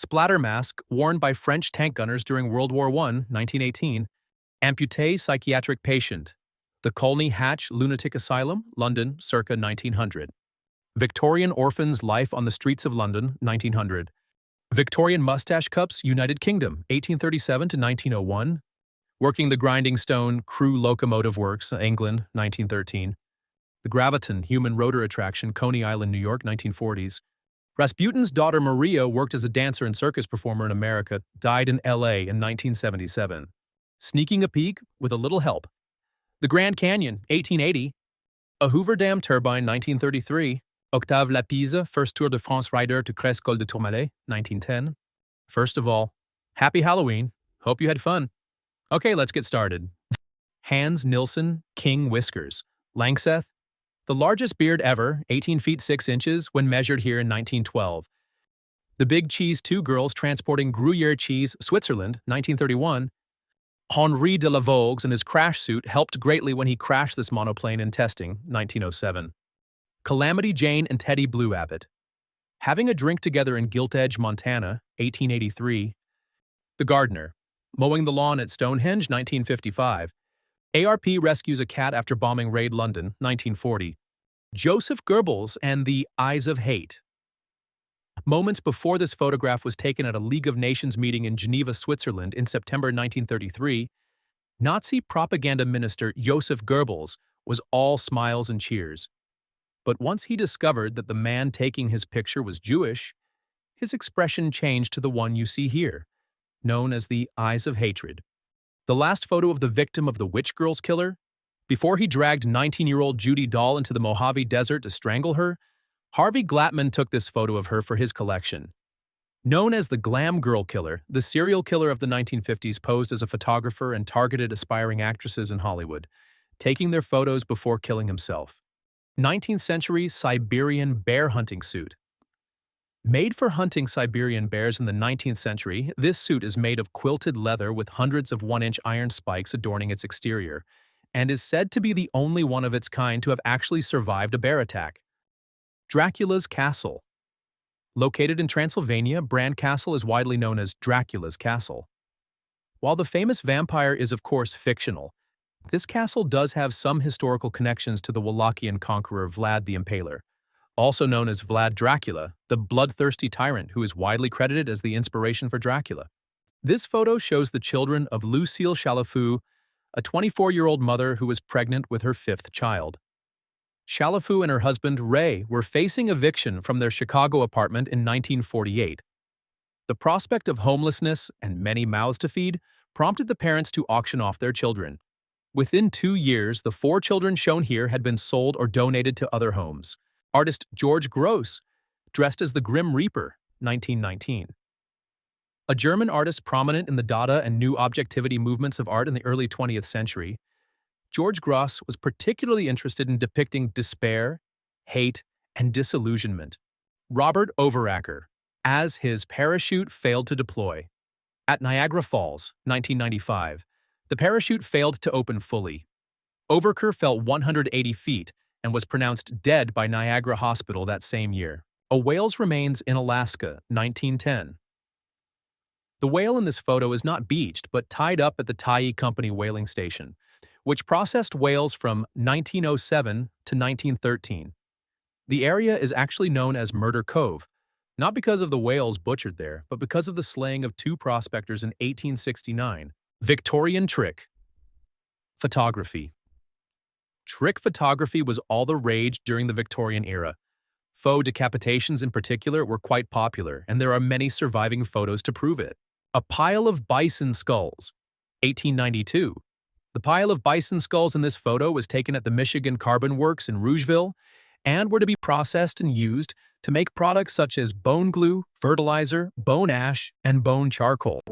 Splatter mask worn by French tank gunners during World War I, 1918. Amputee psychiatric patient. The Colney Hatch Lunatic Asylum, London, circa 1900. Victorian orphan's life on the streets of London, 1900. Victorian mustache cups, United Kingdom, 1837 to 1901. Working the Grinding Stone Crew Locomotive Works, England, 1913. The Graviton Human Rotor Attraction, Coney Island, New York, 1940s. Rasputin's daughter Maria worked as a dancer and circus performer in America, died in LA in 1977. Sneaking a peek with a little help. The Grand Canyon, 1880. A Hoover Dam turbine, 1933. Octave Lapise, first Tour de France rider to Crest Col de Tourmalet, 1910. First of all, happy Halloween. Hope you had fun. Okay, let's get started. Hans Nilsson King Whiskers, Langseth. The largest beard ever, 18 feet 6 inches, when measured here in 1912. The Big Cheese 2 girls transporting Gruyere cheese, Switzerland, 1931. Henri de la Vogues and his crash suit helped greatly when he crashed this monoplane in testing, 1907. Calamity Jane and Teddy Blue Abbott. Having a drink together in Gilt Edge, Montana, 1883. The Gardener. Mowing the lawn at Stonehenge, 1955. ARP rescues a cat after bombing raid London, 1940. Joseph Goebbels and the Eyes of Hate. Moments before this photograph was taken at a League of Nations meeting in Geneva, Switzerland in September 1933, Nazi propaganda minister Joseph Goebbels was all smiles and cheers. But once he discovered that the man taking his picture was Jewish, his expression changed to the one you see here, known as the Eyes of Hatred. The last photo of the victim of the Witch Girls killer, before he dragged 19-year-old Judy Dahl into the Mojave Desert to strangle her, Harvey Glatman took this photo of her for his collection. Known as the Glam Girl Killer, the serial killer of the 1950s posed as a photographer and targeted aspiring actresses in Hollywood, taking their photos before killing himself. 19th century Siberian bear hunting suit. Made for hunting Siberian bears in the 19th century, this suit is made of quilted leather with hundreds of 1-inch iron spikes adorning its exterior, and is said to be the only one of its kind to have actually survived a bear attack. Dracula's Castle. Located in Transylvania, Bran Castle is widely known as Dracula's Castle. While the famous vampire is of course fictional, this castle does have some historical connections to the Wallachian conqueror Vlad the Impaler, also known as Vlad Dracula, the bloodthirsty tyrant who is widely credited as the inspiration for Dracula. This photo shows the children of Lucille Chalafou, a 24-year-old mother who was pregnant with her 5th child. Chalafou and her husband, Ray, were facing eviction from their Chicago apartment in 1948. The prospect of homelessness and many mouths to feed prompted the parents to auction off their children. Within 2 years, the 4 children shown here had been sold or donated to other homes. Artist George Gross, dressed as the Grim Reaper, 1919. A German artist prominent in the Dada and New Objectivity movements of art in the early 20th century, George Gross was particularly interested in depicting despair, hate, and disillusionment. Robert Overacker, as his parachute failed to deploy. At Niagara Falls, 1995, the parachute failed to open fully. Overacker fell 180 feet and was pronounced dead by Niagara Hospital that same year. A whale's remains in Alaska, 1910. The whale in this photo is not beached but tied up at the Tyee Company whaling station, which processed whales from 1907 to 1913. The area is actually known as Murder Cove, not because of the whales butchered there, but because of the slaying of 2 prospectors in 1869. Victorian trick. Photography. Trick photography was all the rage during the Victorian era. Faux decapitations in particular were quite popular, and there are many surviving photos to prove it. A pile of bison skulls. 1892. The pile of bison skulls in this photo was taken at the Michigan Carbon Works in Rougeville and were to be processed and used to make products such as bone glue, fertilizer, bone ash, and bone charcoal.